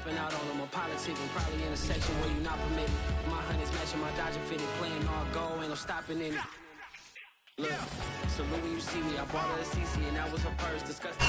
popping out on them. I'm politicking, probably in a section where you're not permitted. My honey's matching my Dodger fitted, playing all goal, ain't no stopping in it. Look, salute when you see me. I bought her a CC and that was her purse. Disgusting.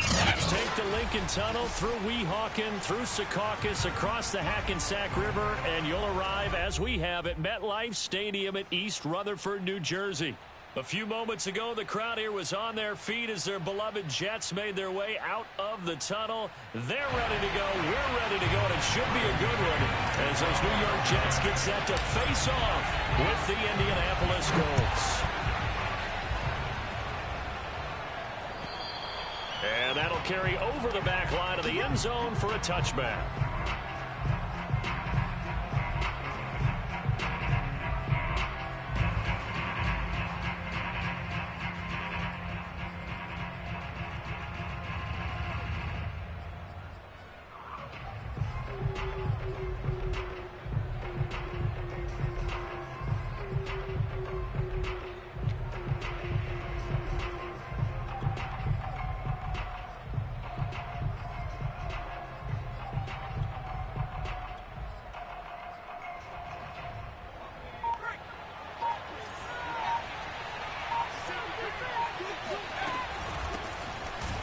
Take the Lincoln Tunnel through Weehawken, through Secaucus, across the Hackensack River, and you'll arrive, as we have, at MetLife Stadium at East Rutherford, New Jersey. A few moments ago, the crowd here was on their feet as their beloved Jets made their way out of the tunnel. They're ready to go. We're ready to go, and it should be a good one as those New York Jets get set to face off with the Indianapolis Colts. And that'll carry over the back line of the end zone for a touchback.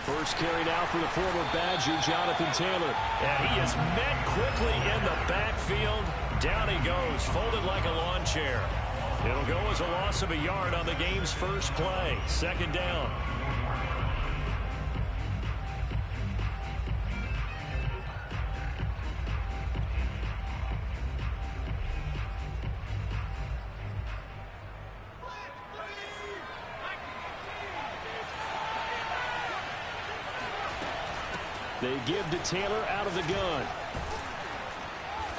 First carry now for the former Badger, Jonathan Taylor. And he is met quickly in the backfield. Down he goes, folded like a lawn chair. It'll go as a loss of a yard on the game's first play. Second down. They give to Taylor out of the gun.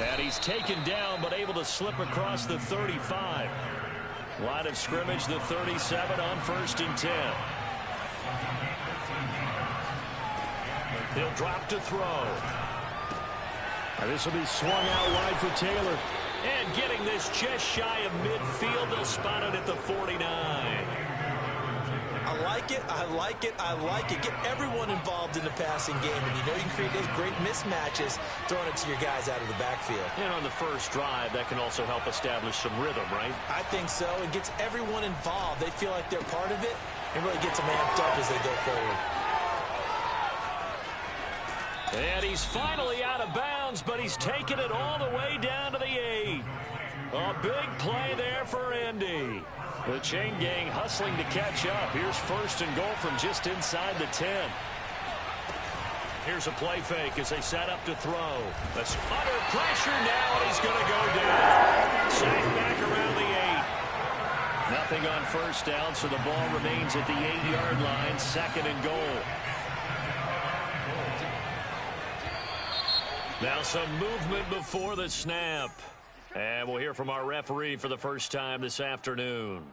And he's taken down, but able to slip across the 35. Line of scrimmage, the 37 on 1st and 10. He'll drop to throw. And this will be swung out wide for Taylor. And getting this just shy of midfield, they'll spot it at the 49. I like it, I like it, I like it. Get everyone involved in the passing game, and you know you can create those great mismatches throwing it to your guys out of the backfield. And on the first drive, that can also help establish some rhythm, right? I think so. It gets everyone involved. They feel like they're part of it, and really gets them amped up as they go forward. And he's finally out of bounds, but he's taken it all the way down to the 8. A big play there for Indy. The chain gang hustling to catch up. Here's 1st and goal from just inside the 10. Here's a play fake as they set up to throw. That's under pressure now, and he's going to go down. Sacked back around the 8. Nothing on first down, so the ball remains at the 8-yard line. 2nd and goal. Now some movement before the snap. And we'll hear from our referee for the first time this afternoon.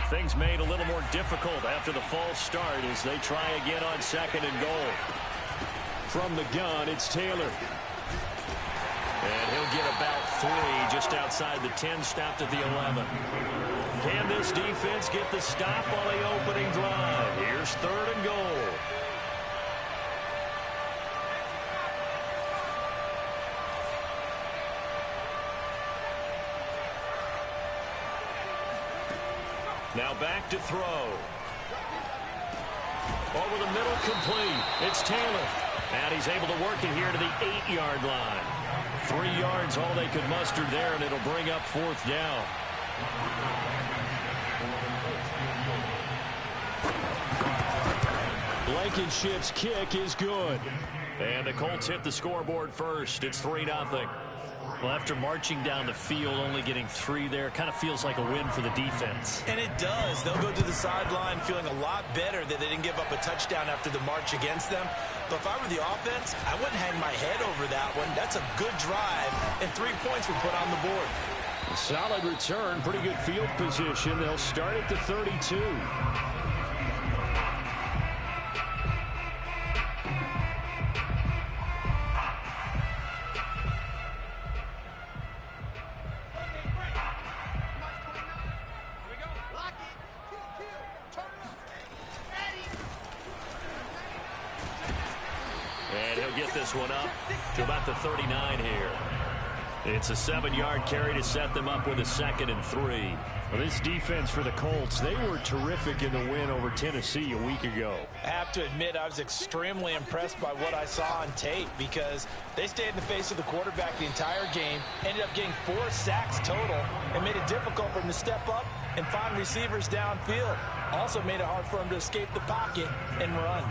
Things made a little more difficult after the false start as they try again on 2nd and goal. From the gun, it's Taylor. And he'll get about 3 just outside the 10, stopped at the 11. Can this defense get the stop on the opening drive? Here's 3rd and goal. Now back to throw. Over the middle, complete. It's Taylor. And he's able to work it here to the 8-yard line. 3 yards, all they could muster there, and it'll bring up 4th down. Blankenship's kick is good. And the Colts hit the scoreboard first. It's 3-0. Well, after marching down the field, only getting 3 there, kind of feels like a win for the defense. And it does. They'll go to the sideline feeling a lot better that they didn't give up a touchdown after the march against them. But if I were the offense, I wouldn't hang my head over that one. That's a good drive, and 3 points were put on the board. Solid return, pretty good field position. They'll start at the 32. And he'll get this one up to about the 39 here. It's a 7-yard carry to set them up with a 2nd and 3. Well, this defense for the Colts, they were terrific in the win over Tennessee a week ago. I have to admit, I was extremely impressed by what I saw on tape because they stayed in the face of the quarterback the entire game, ended up getting 4 sacks total, and made it difficult for him to step up and find receivers downfield. Also made it hard for him to escape the pocket and run.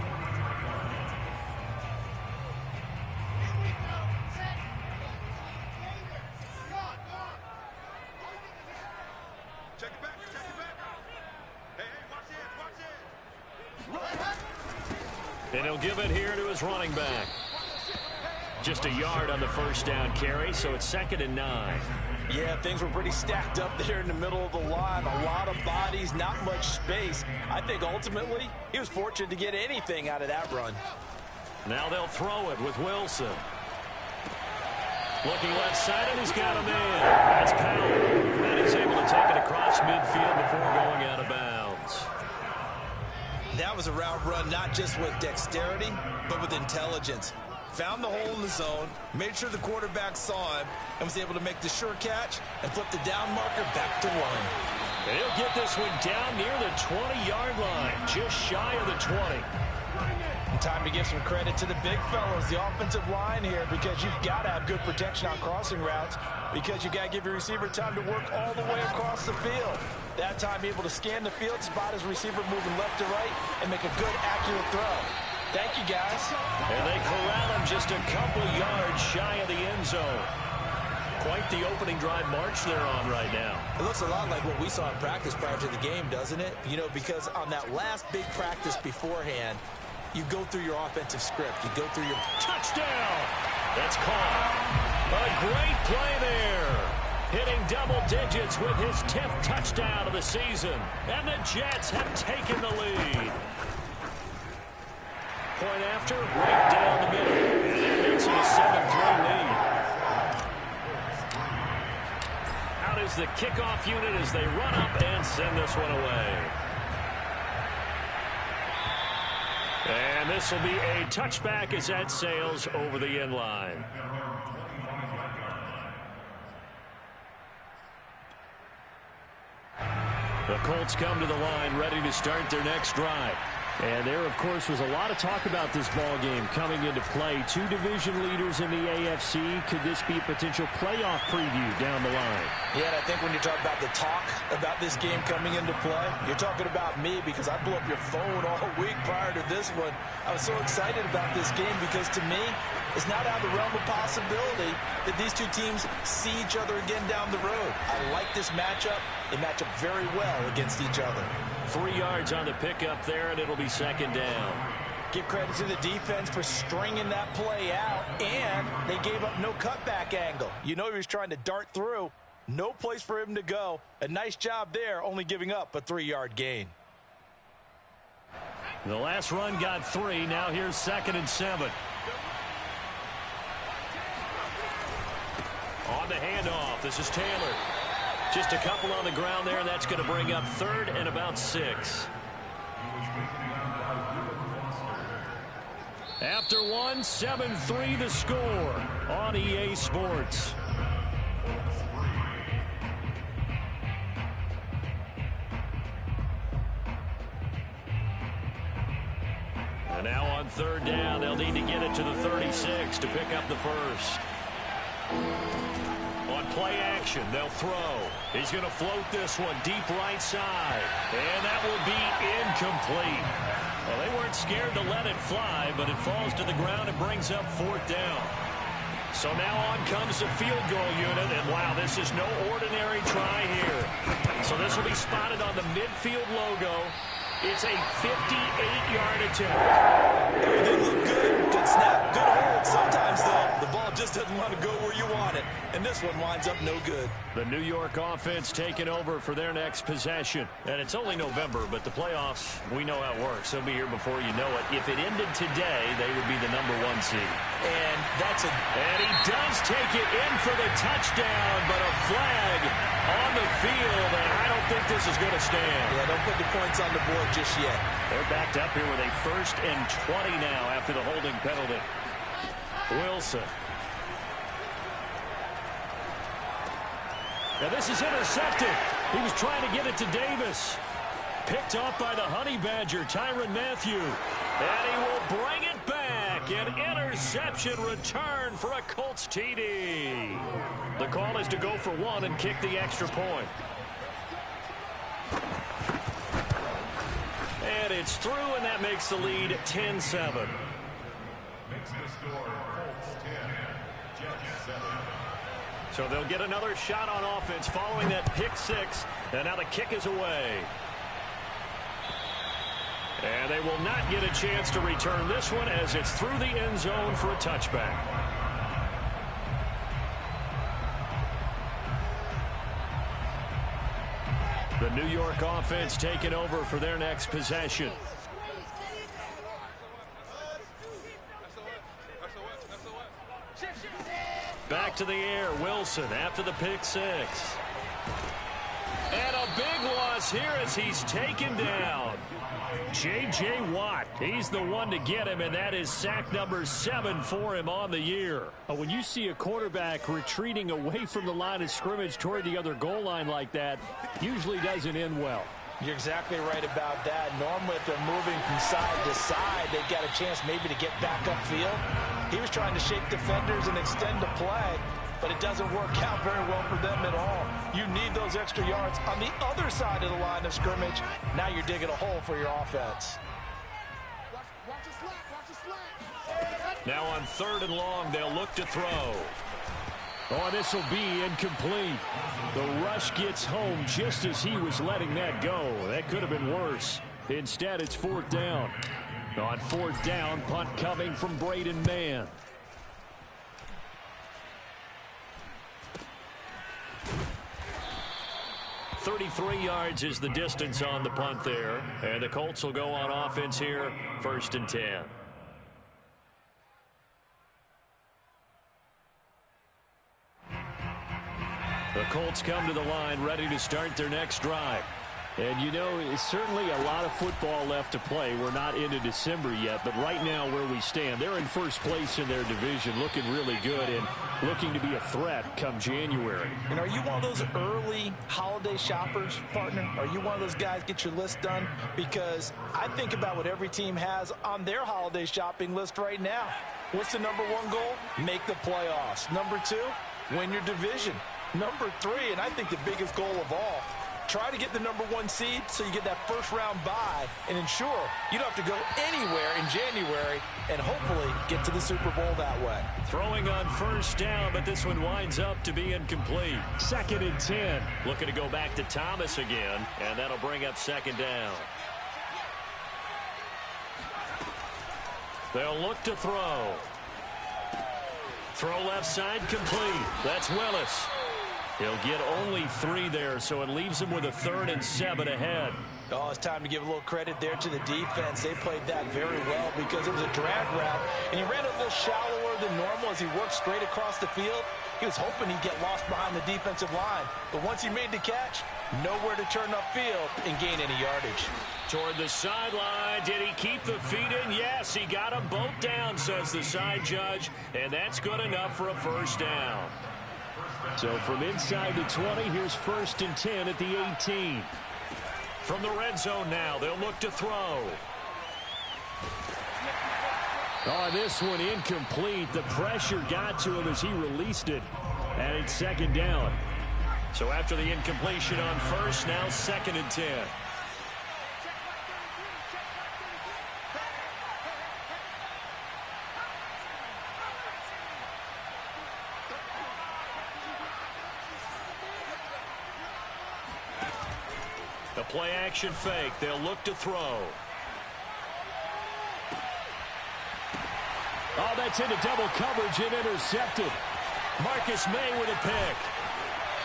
And he'll give it here to his running back. Just a yard on the first down carry, so it's 2nd and 9. Yeah, things were pretty stacked up there in the middle of the line. A lot of bodies, not much space. I think ultimately he was fortunate to get anything out of that run. Now they'll throw it with Wilson. Looking left side, and he's got a man. That's Powell. And he's able to take it across midfield before going out of bounds. That was a route run not just with dexterity, but with intelligence. Found the hole in the zone, made sure the quarterback saw him, and was able to make the sure catch and flip the down marker back to 1. And he'll get this one down near the 20-yard line, just shy of the 20. And time to give some credit to the big fellows, the offensive line here, because you've got to have good protection on crossing routes, because you've got to give your receiver time to work all the way across the field. That time able to scan the field, spot his receiver moving left to right, and make a good, accurate throw. Thank you, guys. And they corral him just a couple yards shy of the end zone. Quite the opening drive march they're on right now. It looks a lot like what we saw in practice prior to the game, doesn't it? You know, because on that last big practice beforehand, you go through your offensive script. You go through your touchdown. That's caught. A great play there. Hitting double digits with his 10th touchdown of the season. And the Jets have taken the lead. Point after, right down the middle. And that makes it a 7-3 lead. Out is the kickoff unit as they run up and send this one away. And this will be a touchback as that sails over the end line. The Colts come to the line ready to start their next drive. And there, of course, was a lot of talk about this ball game coming into play. 2 division leaders in the AFC. Could this be a potential playoff preview down the line? Yeah, and I think when you talk about the talk about this game coming into play, you're talking about me because I blew up your phone all week prior to this one. I was so excited about this game because to me, it's not out of the realm of possibility that these two teams see each other again down the road. I like this matchup. They match up very well against each other. 3 yards on the pickup there, and it'll be 2nd down. Give credit to the defense for stringing that play out, and they gave up no cutback angle. You know he was trying to dart through. No place for him to go. A nice job there, only giving up a 3-yard gain. The last run got 3. Now here's 2nd and 7. On the handoff, this is Taylor. Just a couple on the ground there, and that's going to bring up 3rd and about 6. After 1, 7-3 the score on EA Sports. And now on 3rd down, they'll need to get it to the 36 to pick up the first. On play action, they'll throw. He's going to float this one deep right side. And that will be incomplete. Well, they weren't scared to let it fly, but it falls to the ground and brings up 4th down. So now on comes the field goal unit, and wow, this is no ordinary try here. So this will be spotted on the midfield logo. It's a 58-yard attempt. Everything looked good. Good snap. Good hold. Sometimes, though, the ball just doesn't want to go where you want it. And this one winds up no good. The New York offense taking over for their next possession. And it's only November, but the playoffs, we know how it works. They'll be here before you know it. If it ended today, they would be the #1 seed. And that's a... And he does take it in for the touchdown, but a flag on the field, and I don't think this is going to stand. Yeah, don't put the points on the board just yet. They're backed up here with a 1st and 20 now after the holding penalty. Wilson. Now this is intercepted. He was trying to get it to Davis. Picked off by the Honey Badger, Tyrann Mathieu. And he will bring it back. An interception return for a Colts TD. The call is to go for one and kick the extra point. And it's through, and that makes the lead 10-7. So they'll get another shot on offense following that pick six. And now the kick is away. And they will not get a chance to return this one as it's through the end zone for a touchback. The New York offense taking over for their next possession. Back to the air, Wilson after the pick six. And a big loss here as he's taken down. J.J. Watt, he's the one to get him, and that is sack number 7 for him on the year. When you see a quarterback retreating away from the line of scrimmage toward the other goal line like that, usually doesn't end well. You're exactly right about that. Normally, if they're moving from side to side, they've got a chance maybe to get back upfield. He was trying to shake defenders and extend the play, but it doesn't work out very well for them at all. You need those extra yards on the other side of the line of scrimmage. Now you're digging a hole for your offense. Now on 3rd and long, they'll look to throw. Oh, this will be incomplete. The rush gets home just as he was letting that go. That could have been worse. Instead, it's 4th down. On 4th down, punt coming from Braden Mann. .33 yards is the distance on the punt there. And the Colts will go on offense here, 1st and 10. The Colts come to the line ready to start their next drive. And you know, it's certainly a lot of football left to play. We're not into December yet, but right now where we stand, they're in first place in their division, looking really good and looking to be a threat come January. And are you one of those early holiday shoppers, partner? Are you one of those guys get your list done? Because I think about what every team has on their holiday shopping list right now. What's the number 1 goal? Make the playoffs. Number 2, win your division. Number 3, and I think the biggest goal of all, try to get the number 1 seed so you get that first-round bye and ensure you don't have to go anywhere in January and hopefully get to the Super Bowl that way. Throwing on 1st down, but this one winds up to be incomplete. 2nd and 10. Looking to go back to Thomas again, and that'll bring up 2nd down. They'll look to throw. Throw left side complete. That's Willis. He'll get only 3 there, so it leaves him with a 3rd and 7 ahead. Oh, it's time to give a little credit there to the defense. They played that very well because it was a drag route, and he ran a little shallower than normal as he worked straight across the field. He was hoping he'd get lost behind the defensive line, but once he made the catch, nowhere to turn upfield and gain any yardage. Toward the sideline, did he keep the feet in? Yes, he got them both down, says the side judge, and that's good enough for a 1st down. So from inside the 20, here's 1st and 10 at the 18. From the red zone now, they'll look to throw. Oh, this one incomplete. The pressure got to him as he released it. And it's 2nd down. So after the incompletion on 1st, now 2nd and 10. The play action fake. They'll look to throw. Oh, that's into double coverage and intercepted. Marcus May with a pick.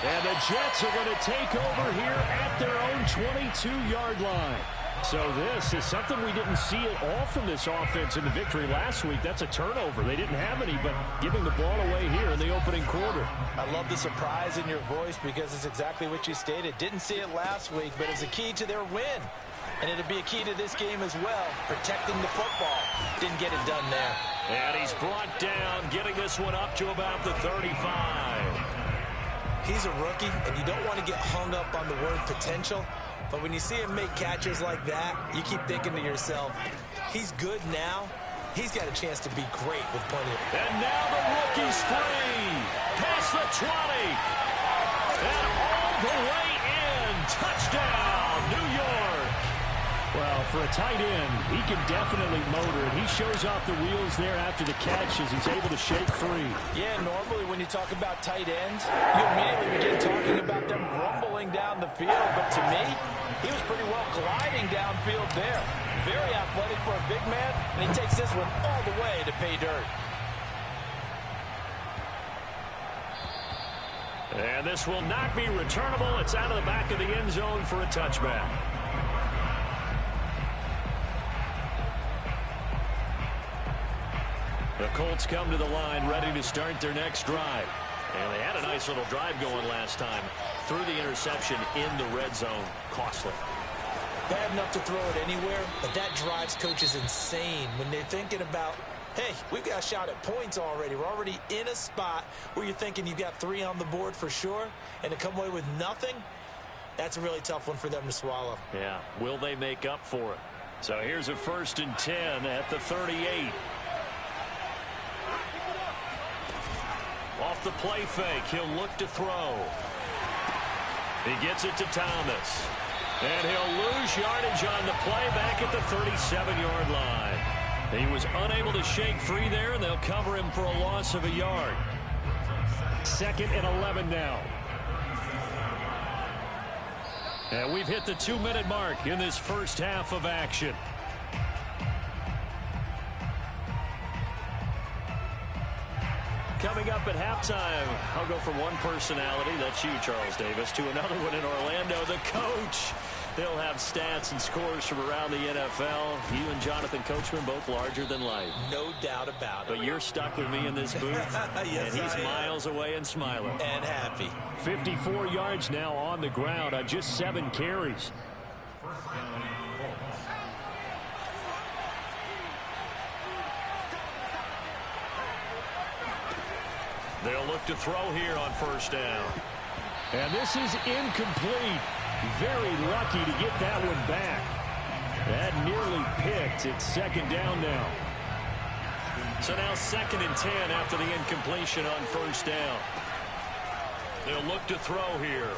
And the Jets are going to take over here at their own 22-yard line. So this is something we didn't see at all from this offense in the victory last week. That's a turnover. They didn't have any, but giving the ball away here in the opening quarter. I love the surprise in your voice because it's exactly what you stated. Didn't see it last week, but it's a key to their win. And it'll be a key to this game as well, protecting the football. Didn't get it done there. And he's brought down, getting this one up to about the 35. He's a rookie, and you don't want to get hung up on the word potential. But when you see him make catches like that, you keep thinking to yourself, he's good now. He's got a chance to be great with plenty of... And now the rookie's free. Past the 20. And all the way in. Touchdown, New York. Well, for a tight end, he can definitely motor it. He shows off the wheels there after the catch as he's able to shake free. Yeah, normally when you talk about tight ends, you immediately begin talking about them rumbling down the field. But to me, he was pretty well gliding downfield there. Very athletic for a big man, and he takes this one all the way to pay dirt. And this will not be returnable. It's out of the back of the end zone for a touchback. The Colts come to the line ready to start their next drive. And they had a nice little drive going last time. Threw the interception in the red zone. Costly. Bad enough to throw it anywhere, but that drives coaches insane when they're thinking about, hey, we've got a shot at points already. We're already in a spot where you're thinking you've got 3 on the board for sure, and to come away with nothing, that's a really tough one for them to swallow. Yeah, will they make up for it? So here's a 1st and 10 at the 38. Off the play fake, he'll look to throw. He gets it to Thomas. And he'll lose yardage on the play back at the 37-yard line. He was unable to shake free there, and they'll cover him for a loss of a yard. 2nd and 11 now. And we've hit the 2-minute mark in this first half of action. Coming up at halftime, I'll go from one personality, that's you, Charles Davis, to another one in Orlando, the coach. They'll have stats and scores from around the NFL. You and Jonathan Coachman, both larger than life. No doubt about it. But you're stuck with me in this booth, yes, and he's miles away and smiling. And happy. 54 yards now on the ground on just 7 carries. They'll look to throw here on 1st down. And this is incomplete. Very lucky to get that one back. That nearly picked. It's 2nd down now. So now 2nd and 10 after the incompletion on 1st down. They'll look to throw here.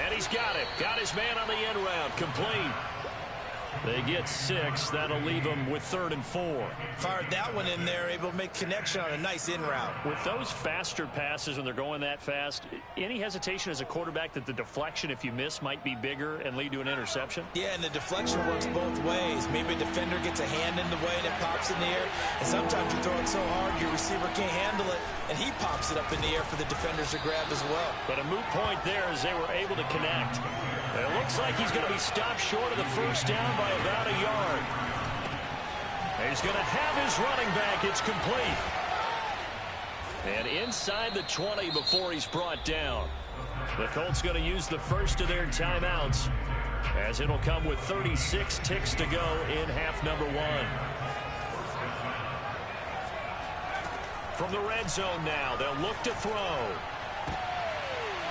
And he's got it. Got his man on the end route. Complete. They get 6. That'll leave them with 3rd and 4. Fired that one in there, able to make connection on a nice in route. With those faster passes when they're going that fast, any hesitation as a quarterback that the deflection, if you miss, might be bigger and lead to an interception? Yeah, and the deflection works both ways. Maybe a defender gets a hand in the way and it pops in the air. And sometimes you throw it so hard your receiver can't handle it, and he pops it up in the air for the defenders to grab as well. But a moot point there as they were able to connect. And it looks like he's going to be stopped short of the 1st down by about a yard. He's going to have his running back. It's complete. And inside the 20 before he's brought down. The Colts going to use the first of their timeouts as it'll come with 36 ticks to go in half number 1. From the red zone now, they'll look to throw.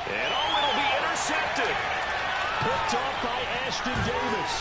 And it'll be intercepted. Picked off by Ashton Davis.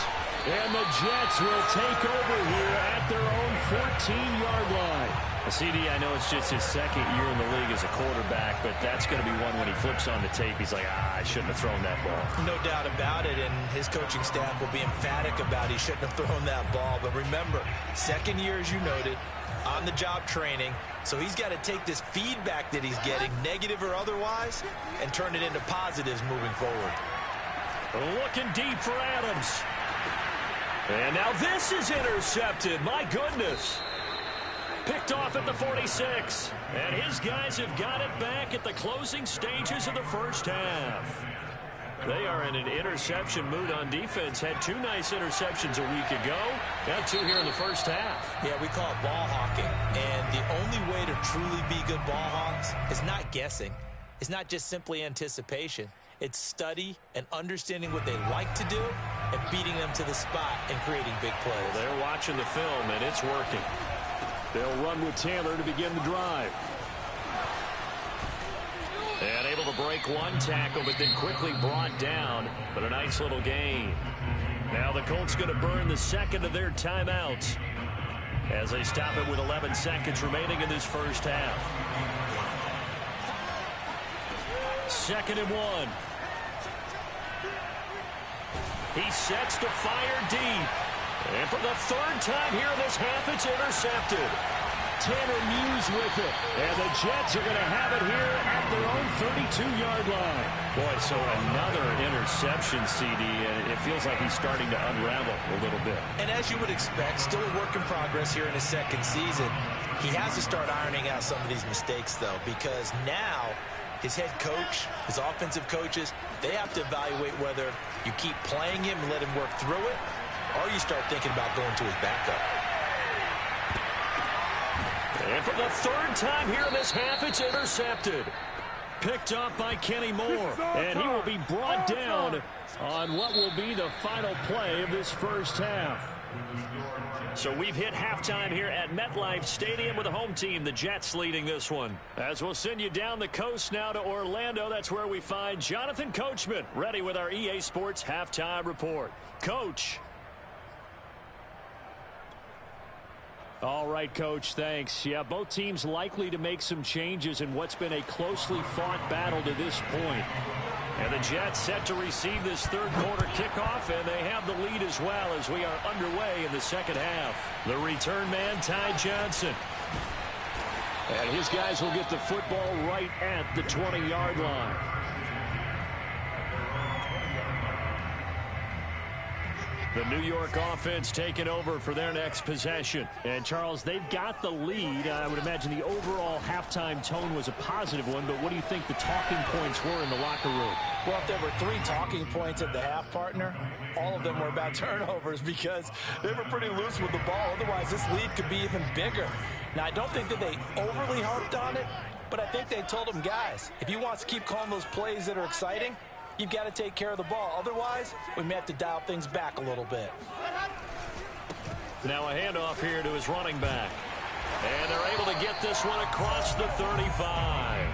And the Jets will take over here at their own 14-yard line. CD, I know it's just his 2nd year in the league as a quarterback, but that's going to be one when he flips on the tape. He's like, I shouldn't have thrown that ball. No doubt about it, and his coaching staff will be emphatic about he shouldn't have thrown that ball. But remember, 2nd year, as you noted, on-the-job training, so he's got to take this feedback that he's getting, negative or otherwise, and turn it into positives moving forward. Looking deep for Adams. And now this is intercepted. My goodness. Picked off at the 46. And his guys have got it back at the closing stages of the first half. They are in an interception mood on defense. Had 2 nice interceptions a week ago. Got 2 here in the first half. Yeah, we call it ball hawking. And the only way to truly be good ball hawks is not guessing. It's not just simply anticipation. It's study and understanding what they like to do and beating them to the spot and creating big plays. Well, they're watching the film, and it's working. They'll run with Taylor to begin the drive. And able to break one tackle, but then quickly brought down. But a nice little gain. Now the Colts going to burn the second of their timeouts as they stop it with 11 seconds remaining in this first half. 2nd and 1. He sets to fire deep. And for the 3rd time here in this half, it's intercepted. Tanner Muse with it. And the Jets are going to have it here at their own 32-yard line. Boy, so another interception, CD, and it feels like he's starting to unravel a little bit. And as you would expect, still a work in progress here in his 2nd season. He has to start ironing out some of these mistakes, though, because now his head coach, his offensive coaches, they have to evaluate whether you keep playing him and let him work through it, or you start thinking about going to his backup. And for the 3rd time here in this half, it's intercepted. Picked up by Kenny Moore. And he will be brought down on what will be the final play of this first half. So we've hit halftime here at MetLife Stadium with the home team, the Jets, leading this one. As we'll send you down the coast now to Orlando, that's where we find Jonathan Coachman, ready with our EA Sports halftime report. Coach. All right, Coach, thanks. Yeah, both teams likely to make some changes in what's been a closely fought battle to this point. And the Jets set to receive this 3rd quarter kickoff, and they have the lead as well as we are underway in the 2nd half. The return man, Ty Johnson. And his guys will get the football right at the 20-yard line. The New York offense taking over for their next possession. And, Charles, they've got the lead. I would imagine the overall halftime tone was a positive one, but what do you think the talking points were in the locker room? Well, if there were 3 talking points at the half, partner, all of them were about turnovers because they were pretty loose with the ball. Otherwise, this lead could be even bigger. Now, I don't think that they overly harped on it, but I think they told them, guys, if you want to keep calling those plays that are exciting, you've got to take care of the ball. Otherwise, we may have to dial things back a little bit. Now a handoff here to his running back. And they're able to get this one across the 35.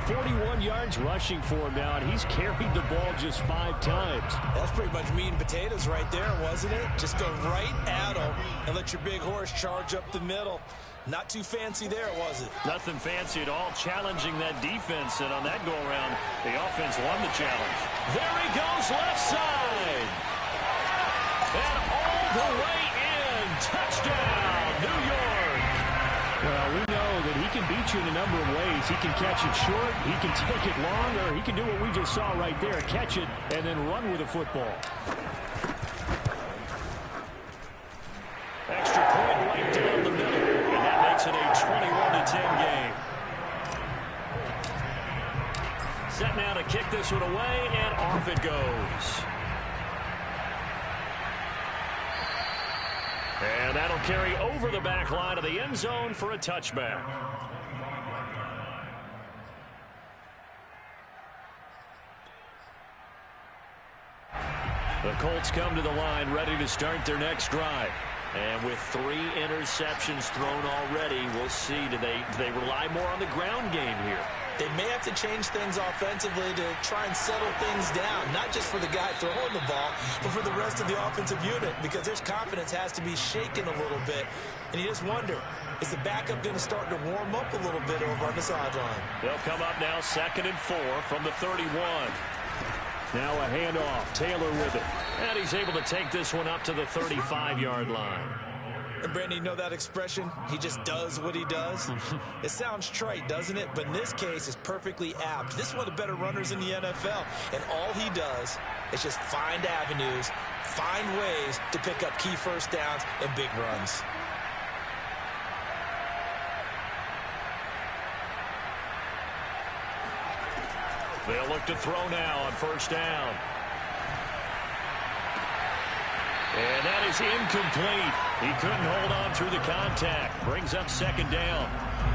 41 yards rushing for him now, and he's carried the ball just 5 times. That's pretty much meat and potatoes right there, wasn't it? Just go right at him and let your big horse charge up the middle. Not too fancy there, was it? Nothing fancy at all, challenging that defense, and on that go-around, the offense won the challenge. There he goes, left side. And all the way in. Touchdown, New York. Well, we know that he can beat you in a number of ways. He can catch it short, he can take it long, or he can do what we just saw right there, catch it and then run with the football. Extra point right down the middle. Makes it a 21-10 game. Set now to kick this one away, and off it goes. And that'll carry over the back line of the end zone for a touchback. The Colts come to the line ready to start their next drive. And with 3 interceptions thrown already, we'll see. Do they rely more on the ground game here? They may have to change things offensively to try and settle things down, not just for the guy throwing the ball, but for the rest of the offensive unit, because their confidence has to be shaken a little bit. And you just wonder, is the backup going to start to warm up a little bit over on the sideline? They'll come up now 2nd and 4 from the 31. Now a handoff, Taylor with it. And he's able to take this one up to the 35-yard line. And, Brandon, you know that expression? He just does what he does? It sounds trite, doesn't it? But in this case, it's perfectly apt. This is one of the better runners in the NFL. And all he does is just find avenues, find ways to pick up key first downs and big runs. They'll look to throw now on first down. And that is incomplete. He couldn't hold on through the contact. Brings up second down.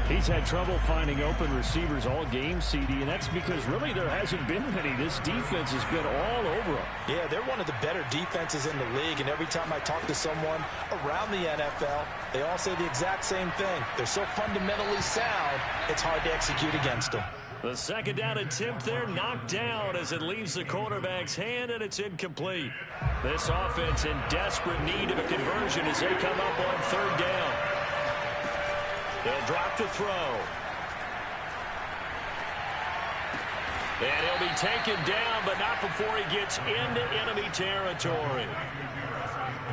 He's had trouble finding open receivers all game, CD, and that's because really there hasn't been many. This defense has been all over them. Yeah, they're one of the better defenses in the league, and every time I talk to someone around the NFL, they all say the exact same thing. They're so fundamentally sound, it's hard to execute against them. The second down attempt there knocked down as it leaves the quarterback's hand, and it's incomplete. This offense in desperate need of a conversion as they come up on third down. They'll drop to throw. And he'll be taken down, but not before he gets into enemy territory.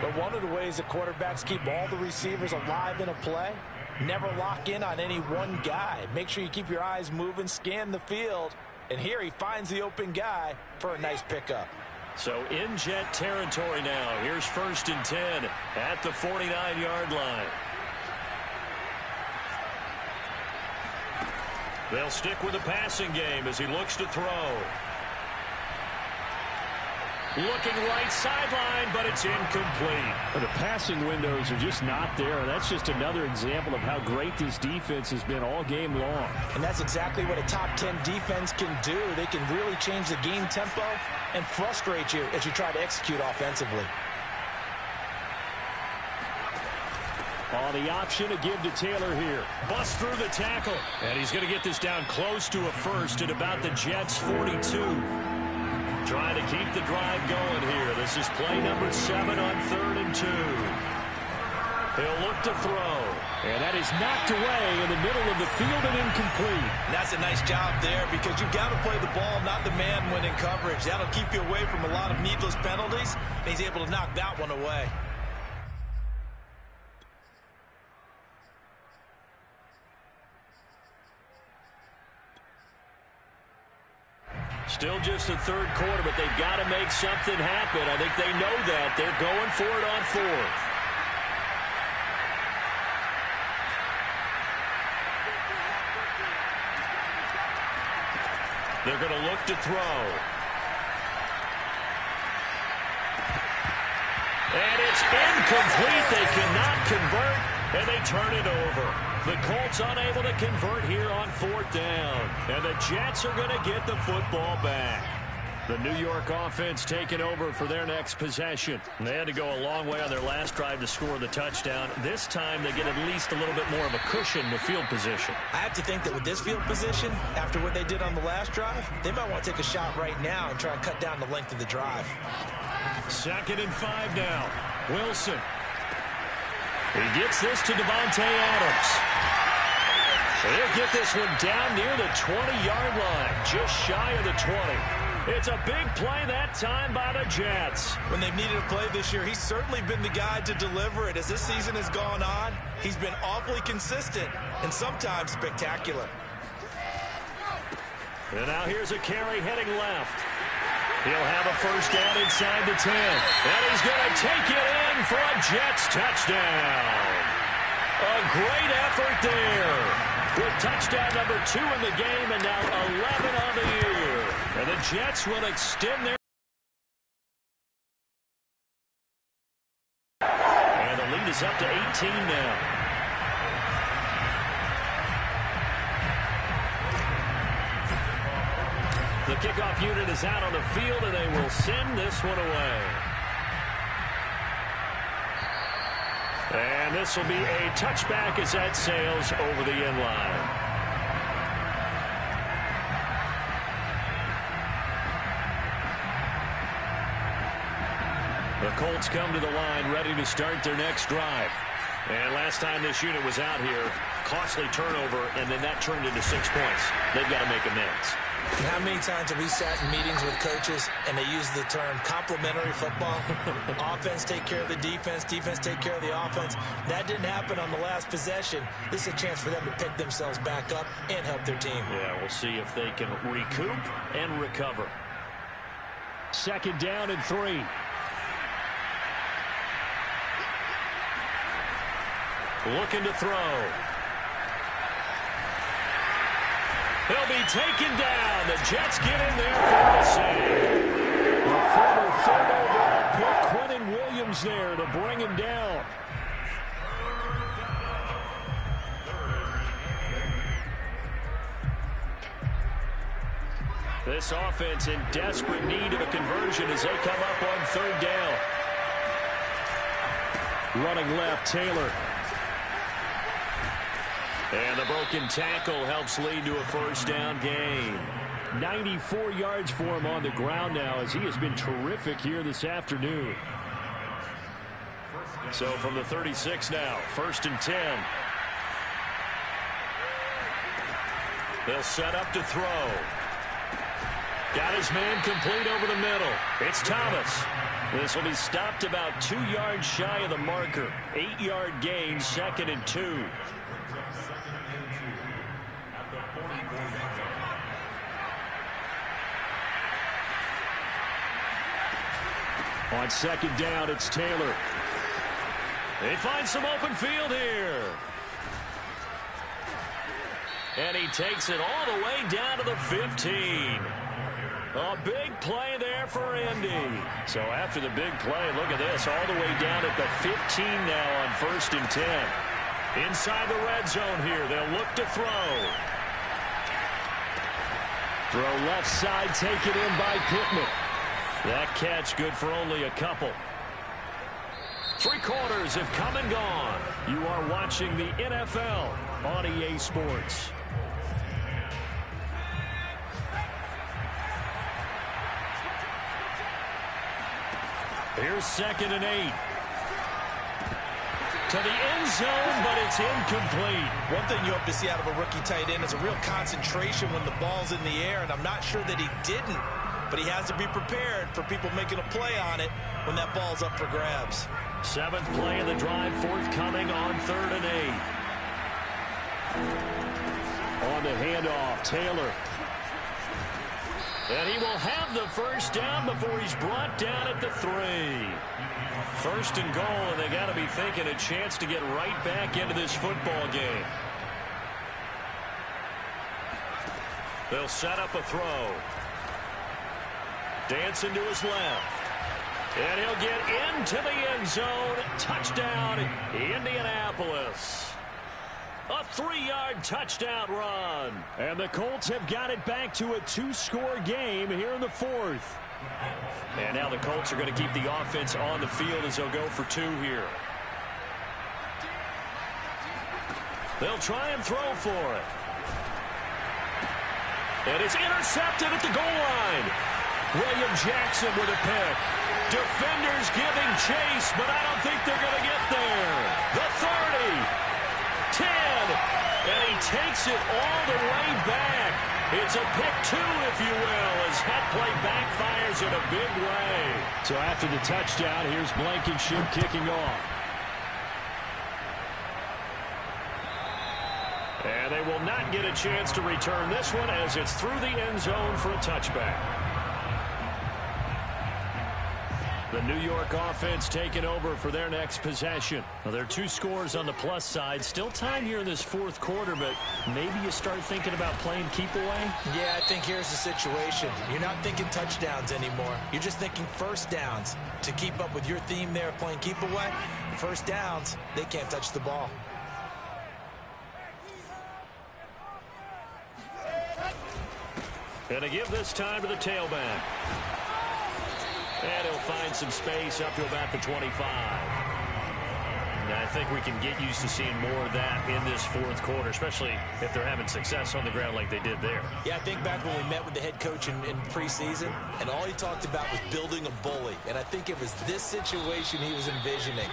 But one of the ways that quarterbacks keep all the receivers alive in a play, never lock in on any one guy. Make sure you keep your eyes moving, scan the field. And here he finds the open guy for a nice pickup. So in Jet territory now. Here's 1st and 10 at the 49-yard line. They'll stick with the passing game as he looks to throw. Looking right sideline, but it's incomplete. But the passing windows are just not there. That's just another example of how great this defense has been all game long. And that's exactly what a top 10 defense can do. They can really change the game tempo and frustrate you as you try to execute offensively. On the option to give to Taylor here. Bust through the tackle. And he's going to get this down close to a first at about the Jets' 42. Trying to keep the drive going here. This is play number 7 on 3rd and 2. He'll look to throw. And that is knocked away in the middle of the field and incomplete. And that's a nice job there because you've got to play the ball, not the man when in coverage. That'll keep you away from a lot of needless penalties. And he's able to knock that one away. Still just the third quarter, but they've got to make something happen. I think they know that. They're going for it on 4th. They're going to look to throw. And it's incomplete. They cannot convert, and they turn it over. The Colts unable to convert here on 4th down. And the Jets are going to get the football back. The New York offense taking over for their next possession. They had to go a long way on their last drive to score the touchdown. This time they get at least a little bit more of a cushion with field position. I have to think that with this field position, after what they did on the last drive, they might want to take a shot right now and try and cut down the length of the drive. 2nd and 5 now. Wilson. He gets this to Devontae Adams. He'll get this one down near the 20-yard line, just shy of the 20. It's a big play that time by the Jets. When they've needed a play this year, he's certainly been the guy to deliver it. As this season has gone on, he's been awfully consistent and sometimes spectacular. And now here's a carry heading left. He'll have a first down inside the 10. And he's going to take it in for a Jets touchdown. A great effort there. With touchdown number 2 in the game and now 11 on the year. And the Jets will extend their... And the lead is up to 18 now. The kickoff unit is out on the field, and they will send this one away. And this will be a touchback as that sails over the end line. The Colts come to the line ready to start their next drive. And last time this unit was out here, costly turnover, and then that turned into 6 points. They've got to make amends. How many times have we sat in meetings with coaches and they use the term complementary football? Offense take care of the defense, defense take care of the offense. That didn't happen on the last possession. This is a chance for them to pick themselves back up and help their team. Yeah, we'll see if they can recoup and recover. 2nd down and 3. Looking to throw. He'll be taken down. The Jets get in there for the save. The former third overall pick, Quentin Williams there to bring him down. This offense in desperate need of a conversion as they come up on third down. Running left, Taylor. And the broken tackle helps lead to a first down gain. 94 yards for him on the ground now as he has been terrific here this afternoon. So from the 36 now, 1st and 10. They'll set up to throw. Got his man complete over the middle. It's Thomas. This will be stopped about 2 yards shy of the marker. 8-yard gain, 2nd and 2. On 2nd down, it's Taylor. They find some open field here. And he takes it all the way down to the 15. A big play there for Indy. So after the big play, look at this, all the way down at the 15 now on 1st and 10. Inside the red zone here, they'll look to throw. Throw left side, taken in by Pittman. That catch good for only a couple. 3 quarters have come and gone. You are watching the NFL on EA Sports. Here's 2nd and 8. To the end zone, but it's incomplete. One thing you hope to see out of a rookie tight end is a real concentration when the ball's in the air, and I'm not sure that he didn't, but he has to be prepared for people making a play on it when that ball's up for grabs. 7th play of the drive forthcoming on 3rd and 8. On the handoff, Taylor. And he will have the first down before he's brought down at the 3. 1st and goal, and they got to be thinking a chance to get right back into this football game. They'll set up a throw. Dancing to his left. And he'll get into the end zone. Touchdown, Indianapolis. A 3-yard touchdown run. And the Colts have got it back to a 2-score game here in the 4th. And now the Colts are going to keep the offense on the field as they'll go for 2 here. They'll try and throw for it. And it's intercepted at the goal line. William Jackson with a pick. Defenders giving chase, but I don't think they're going to get there. The 30. 10, and he takes it all the way back. It's a pick 2, if you will, as that play backfires in a big way. So after the touchdown, here's Blankenship kicking off. And they will not get a chance to return this one as it's through the end zone for a touchback. The New York offense taking over for their next possession. Well, there are 2 scores on the plus side. Still time here in this 4th quarter, but maybe you start thinking about playing keep away? Yeah, I think here's the situation. You're not thinking touchdowns anymore. You're just thinking first downs. To keep up with your theme there, playing keep away, first downs, they can't touch the ball. And to give this time to the tailback. And he'll find some space up to about the 25. Now, I think we can get used to seeing more of that in this 4th quarter, especially if they're having success on the ground like they did there. Yeah, I think back when we met with the head coach in preseason, and all he talked about was building a bully. And I think it was this situation he was envisioning.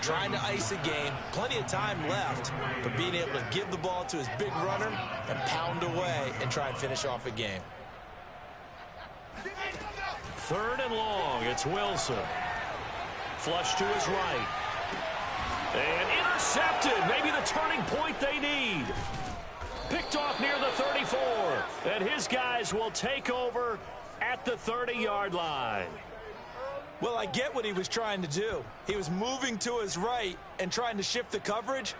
Trying to ice a game, plenty of time left, but being able to give the ball to his big runner and pound away and try and finish off a game. 3rd and long, it's Wilson. Flush to his right. And intercepted, maybe the turning point they need. Picked off near the 34. And his guys will take over at the 30-yard line. Well, I get what he was trying to do. He was moving to his right and trying to shift the coverage,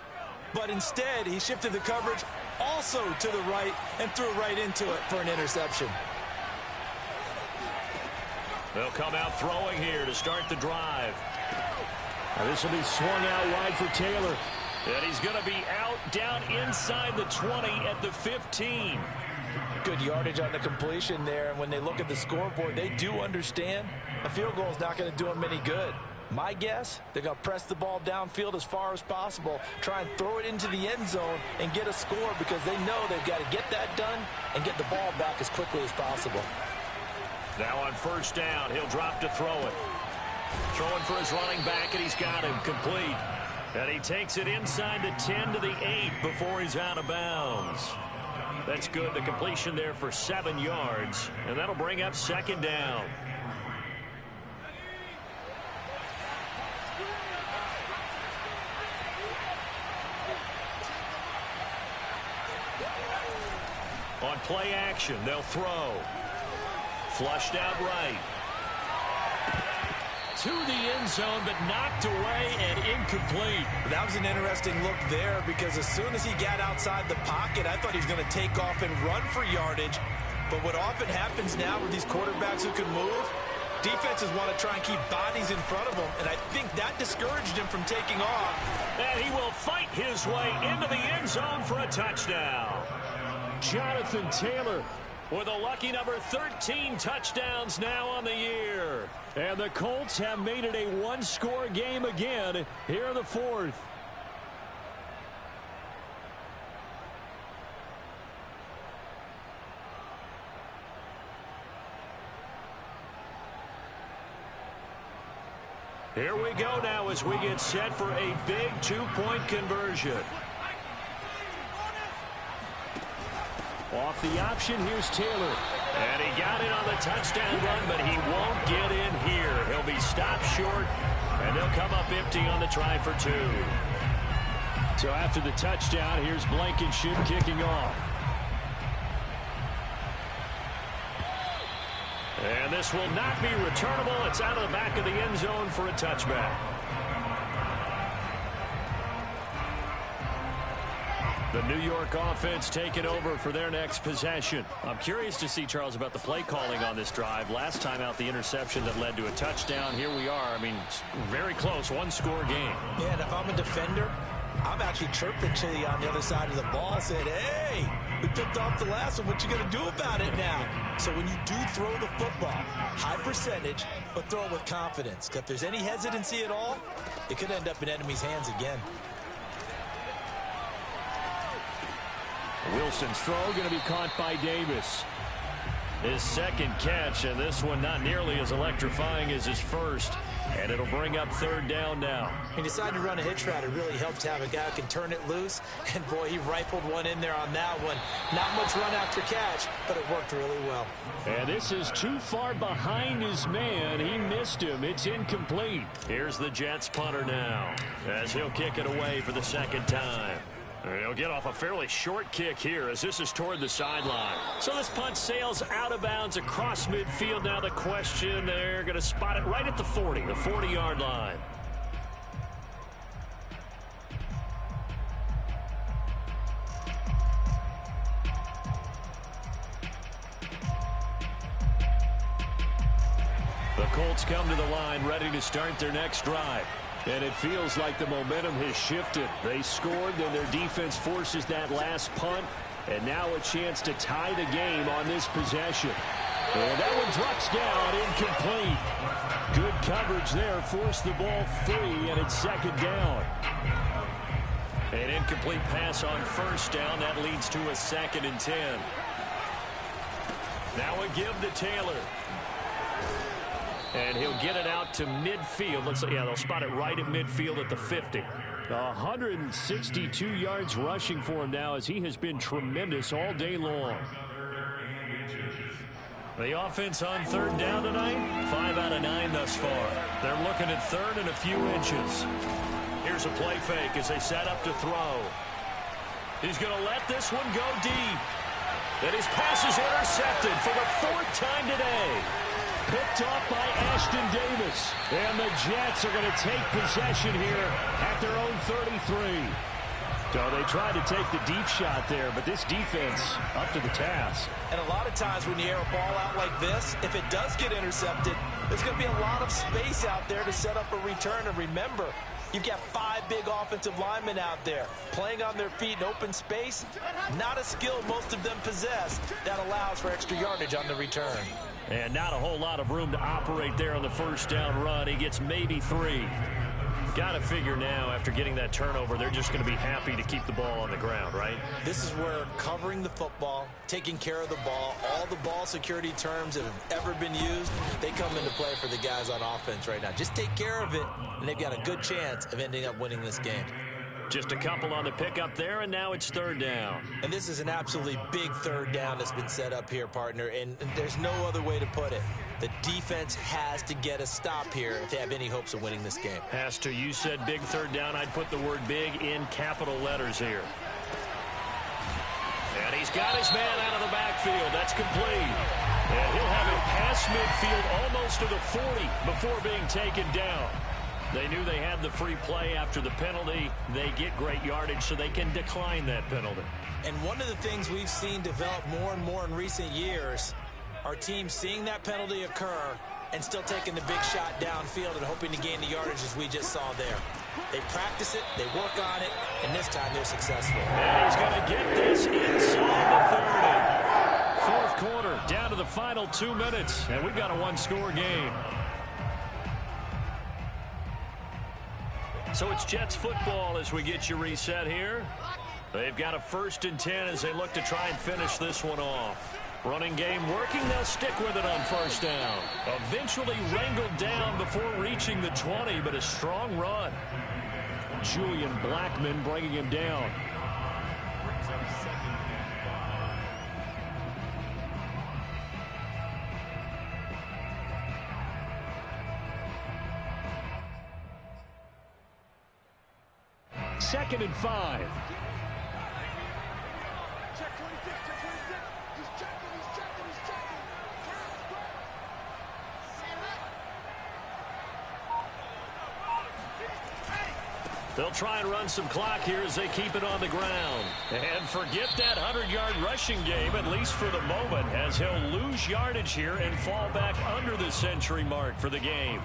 but instead he shifted the coverage also to the right and threw right into it for an interception. They'll come out throwing here to start the drive. Now this will be swung out wide for Taylor. And he's going to be out down inside the 20 at the 15. Good yardage on the completion there. And when they look at the scoreboard, they do understand a field goal is not going to do them any good. My guess, they're going to press the ball downfield as far as possible, try and throw it into the end zone and get a score because they know they've got to get that done and get the ball back as quickly as possible. Now on first down, he'll drop to throw it. Throwing for his running back, and he's got him complete. And he takes it inside the 10 to the 8 before he's out of bounds. That's good. The completion there for 7 yards, and that'll bring up second down. On play action, they'll throw. Flushed out right. To the end zone, but knocked away and incomplete. That was an interesting look there because as soon as he got outside the pocket, I thought he was going to take off and run for yardage. But what often happens now with these quarterbacks who can move, defenses want to try and keep bodies in front of them, and I think that discouraged him from taking off. And he will fight his way into the end zone for a touchdown. Jonathan Taylor with a lucky number 13 touchdowns now on the year. And the Colts have made it a one-score game again here in the fourth. Here we go now as we get set for a big two-point conversion. Off the option, here's Taylor. And he got it on the touchdown run, but he won't get in here. He'll be stopped short, and they'll come up empty on the try for 2. So after the touchdown, here's Blankenship kicking off. And this will not be returnable. It's out of the back of the end zone for a touchback. The New York offense taking over for their next possession. I'm curious to see, Charles, about the play calling on this drive. Last time out, the interception that led to a touchdown. Here we are. I mean, very close, one-score game. Yeah, and if I'm a defender, I'm actually chirping Chili on the other side of the ball, saying, hey, we picked off the last one. What you going to do about it now? So when you do throw the football, high percentage, but throw it with confidence. Because if there's any hesitancy at all, it could end up in enemy's hands again. Wilson's throw going to be caught by Davis. His second catch, and this one not nearly as electrifying as his first. And it'll bring up third down now. He decided to run a hitch route. It really helped to have a guy who can turn it loose. And, boy, he rifled one in there on that one. Not much run after catch, but it worked really well. And this is too far behind his man. He missed him. It's incomplete. Here's the Jets punter now as he'll kick it away for the second time. He'll get off a fairly short kick here as this is toward the sideline. So this punt sails out of bounds across midfield. Now the question, they're going to spot it right at the 40, the 40-yard line. The Colts come to the line ready to start their next drive. And it feels like the momentum has shifted. They scored, then their defense forces that last punt. And now a chance to tie the game on this possession. And that one drops down, incomplete. Good coverage there, forced the ball free, and it's second down. An incomplete pass on first down. That leads to a 2nd and 10. Now a give to Taylor. And he'll get it out to midfield. Looks like, yeah, they'll spot it right at midfield at the 50. 162 yards rushing for him now as he has been tremendous all day long. The offense on third down tonight, 5 out of 9 thus far. They're looking at third and a few inches. Here's a play fake as they set up to throw. He's going to let this one go deep. And his pass is intercepted for the 4th time today. Picked off by Ashton Davis. And the Jets are going to take possession here at their own 33. So they tried to take the deep shot there, but this defense up to the task. And a lot of times when you air a ball out like this, if it does get intercepted, There's going to be a lot of space out there to set up a return. And remember, you've got 5 big offensive linemen out there playing on their feet in open space. Not a skill most of them possess that allows for extra yardage on the return. And not a whole lot of room to operate there on the first down run. He gets maybe 3. Got to figure now, after getting that turnover, they're just going to be happy to keep the ball on the ground, right? This is where covering the football, taking care of the ball, all the ball security terms that have ever been used, they come into play for the guys on offense right now. Just take care of it, and they've got a good chance of ending up winning this game. Just a couple on the pickup there, and now it's 3rd down. And this is an absolutely big 3rd down that's been set up here, partner, and there's no other way to put it. The defense has to get a stop here if they have any hopes of winning this game. Has to. You said big 3rd down. I'd put the word big in capital letters here. And he's got his man out of the backfield. That's complete. And he'll have it past midfield almost to the 40 before being taken down. They knew they had the free play after the penalty. They get great yardage, so they can decline that penalty. And one of the things we've seen develop more and more in recent years are teams seeing that penalty occur and still taking the big shot downfield and hoping to gain the yardage as we just saw there. They practice it, they work on it, and this time they're successful. And he's going to get this inside the 30. 4th quarter, down to the final 2 minutes, and we've got a 1-score game. So it's Jets football as we get you reset here. They've got a 1st and 10 as they look to try and finish this one off. Running game working. They'll stick with it on 1st down. Eventually wrangled down before reaching the 20, but a strong run. Julian Blackman bringing him down. Second and 5. They'll try and run some clock here as they keep it on the ground. And forget that 100-yard rushing game, at least for the moment, as he'll lose yardage here and fall back under the century mark for the game.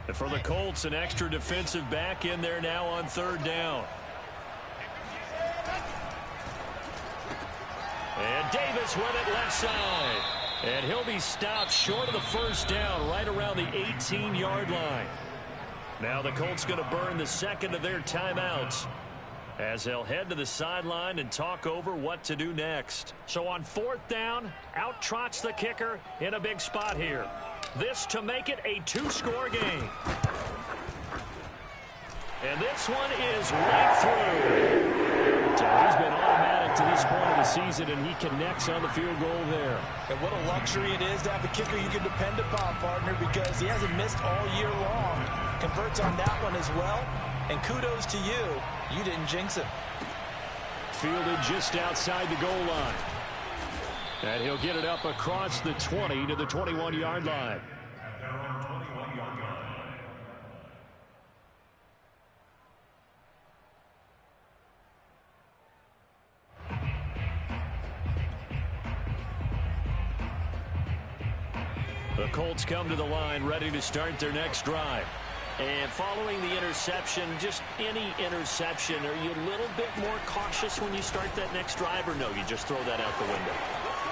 And for the Colts, an extra defensive back in there now on 3rd down. And Davis with it left side. And he'll be stopped short of the 1st down, right around the 18-yard line. Now the Colts going to burn the 2nd of their timeouts as they'll head to the sideline and talk over what to do next. So on 4th down, out trots the kicker in a big spot here. This to make it a 2-score game. And this one is right through. So he's been automatic to this point of the season, and he connects on the field goal there. And what a luxury it is to have a kicker you can depend upon, partner, because he hasn't missed all year long. Converts on that one as well. And kudos to you. You didn't jinx him. Fielded just outside the goal line. And he'll get it up across the 20 to the 21-yard line. The Colts come to the line, ready to start their next drive. And following the interception, just any interception, are you a little bit more cautious when you start that next drive, or no, you just throw that out the window?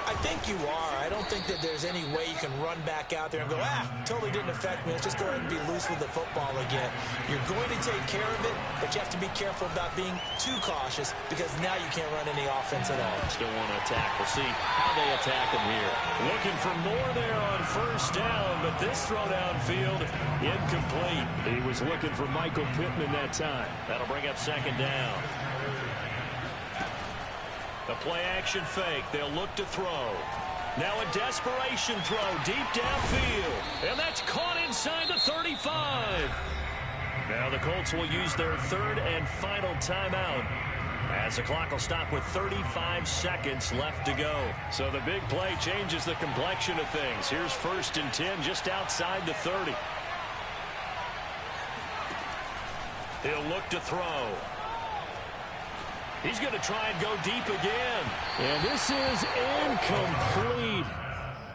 I think you are. I don't think that there's any way you can run back out there and go, totally didn't affect me. Let's just go ahead and be loose with the football again. You're going to take care of it, but you have to be careful about being too cautious because now you can't run any offense at all. Still want to attack. We'll see how they attack him here. Looking for more there on 1st down, but this throw downfield incomplete. He was looking for Michael Pittman that time. That'll bring up 2nd down. The play-action fake. They'll look to throw. Now a desperation throw deep downfield. And that's caught inside the 35. Now the Colts will use their 3rd and final timeout as the clock will stop with 35 seconds left to go. So the big play changes the complexion of things. Here's 1st and 10 just outside the 30. He'll look to throw. He's going to try and go deep again. And this is incomplete.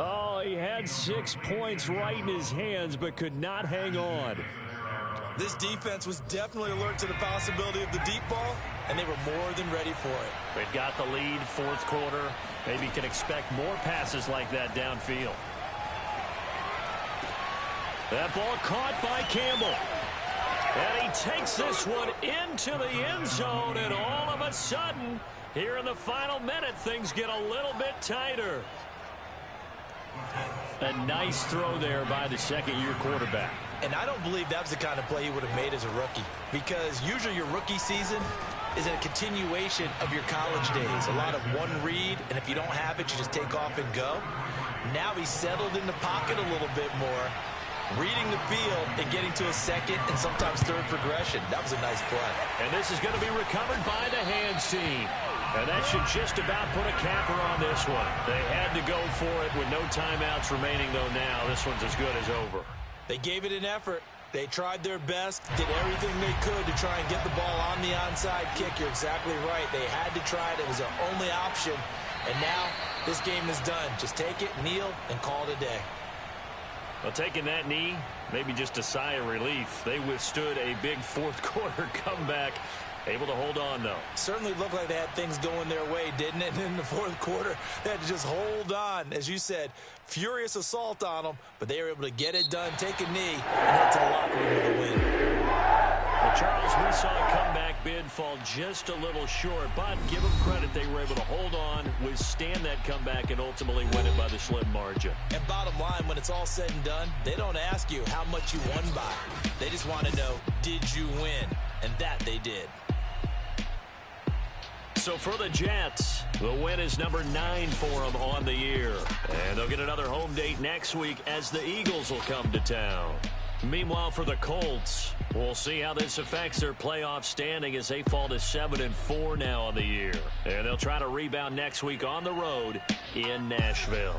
Oh, he had 6 points right in his hands, but could not hang on. This defense was definitely alert to the possibility of the deep ball, and they were more than ready for it. They've got the lead, fourth quarter. Maybe can expect more passes like that downfield. That ball caught by Campbell. And he takes this one into the end zone, and all of a sudden, here in the final minute, things get a little bit tighter. A nice throw there by the second-year quarterback. And I don't believe that was the kind of play he would have made as a rookie, because usually your rookie season is a continuation of your college days. A lot of one read, and if you don't have it, you just take off and go. Now he's settled in the pocket a little bit more, reading the field and getting to a second and sometimes third progression. That was a nice play. And this is going to be recovered by the hands team. And that should just about put a capper on this one. They had to go for it with no timeouts remaining, though now this one's as good as over. They gave it an effort. They tried their best, did everything they could to try and get the ball on the onside kick. You're exactly right. They had to try it. It was their only option. And now this game is done. Just take it, kneel, and call it a day. Well, taking that knee, maybe just a sigh of relief. They withstood a big fourth quarter comeback. Able to hold on, though. Certainly looked like they had things going their way, didn't it? And in the fourth quarter, they had to just hold on. As you said, furious assault on them, but they were able to get it done, take a knee, and head to the locker room with a win. Well, Charles, we saw a comeback bid fall just a little short, but give them credit, they were able to hold on, withstand that comeback, and ultimately win it by the slim margin. And bottom line, when it's all said and done, they don't ask you how much you won by. They just want to know, did you win? And that they did. So for the Jets, the win is number 9 for them on the year. And they'll get another home date next week as the Eagles will come to town. Meanwhile, for the Colts, we'll see how this affects their playoff standing as they fall to 7-4 now on the year. And they'll try to rebound next week on the road in Nashville.